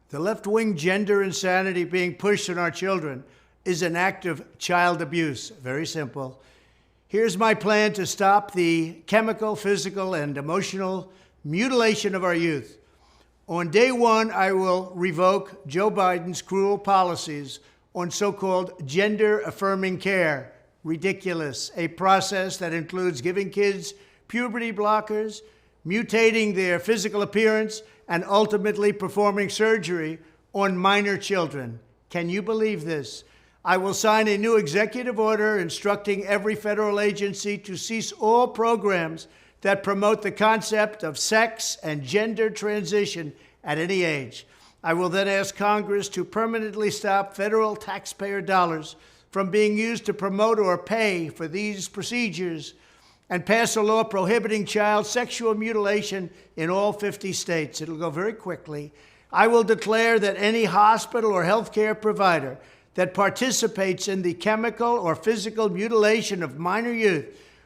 The left-wing gender insanity being pushed on our children is an act of child abuse. Very simple. Here's my plan to stop the chemical, physical, and emotional mutilation of our youth. On day one, I will revoke Joe Biden's cruel policies on so-called gender-affirming care. Ridiculous. A process that includes giving kids puberty blockers, mutating their physical appearance, and ultimately performing surgery on minor children. Can you believe this? I will sign a new executive order instructing every federal agency to cease all programs that promote the concept of sex and gender transition at any age. I will then ask Congress to permanently stop federal taxpayer dollars from being used to promote or pay for these procedures and pass a law prohibiting child sexual mutilation in all 50 states. It'll go very quickly. I will declare that any hospital or healthcare provider that participates in the chemical or physical mutilation of minor youth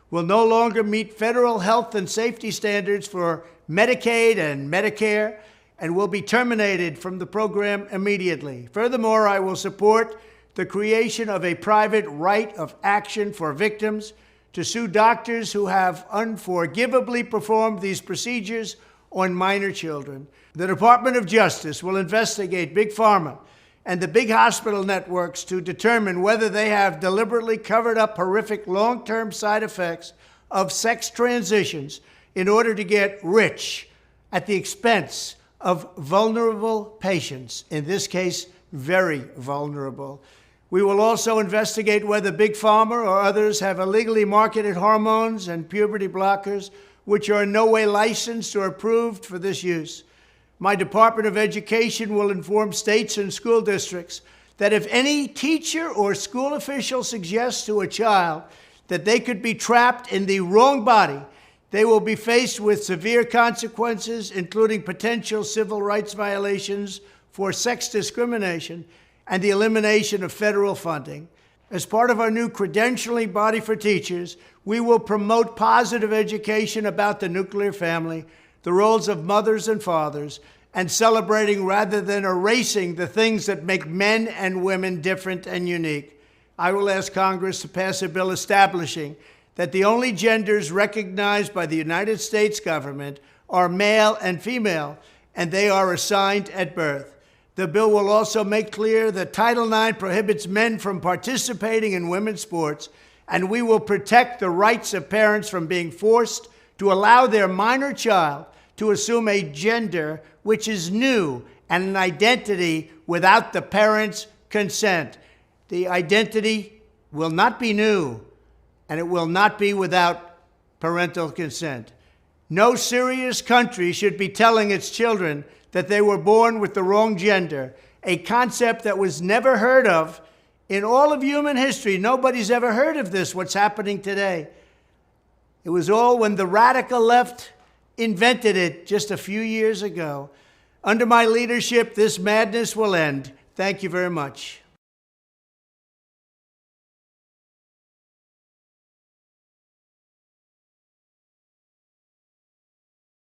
will no longer meet federal health and safety standards for Medicaid and Medicare and will be terminated from the program immediately. Furthermore, I will support the creation of a private right of action for victims to sue doctors who have unforgivably performed these procedures on minor children. The Department of Justice will investigate Big Pharma and the big hospital networks to determine whether they have deliberately covered up horrific long-term side effects of sex transitions in order to get rich at the expense of vulnerable patients, in this case, very vulnerable. We will also investigate whether Big Pharma or others have illegally marketed hormones and puberty blockers, which are in no way licensed or approved for this use. My Department of Education will inform states and school districts that if any teacher or school official suggests to a child that they could be trapped in the wrong body, they will be faced with severe consequences, including potential civil rights violations for sex discrimination and the elimination of federal funding. As part of our new credentialing body for teachers, we will promote positive education about the nuclear family, the roles of mothers and fathers, and celebrating rather than erasing the things that make men and women different and unique. I will ask Congress to pass a bill establishing that the only genders recognized by the United States government are male and female, and they are assigned at birth. The bill will also make clear that Title IX prohibits men from participating in women's sports, and we will protect the rights of parents from being forced to allow their minor child to assume a gender which is new and an identity without the parent's consent. The identity will not be new, and it will not be without parental consent. No serious country should be telling its children that they were born with the wrong gender, a concept that was never heard of in all of human history. Nobody's ever heard of this, what's happening today. It was all when the radical left invented it just a few years ago. Under my leadership, this madness will end. Thank you very much.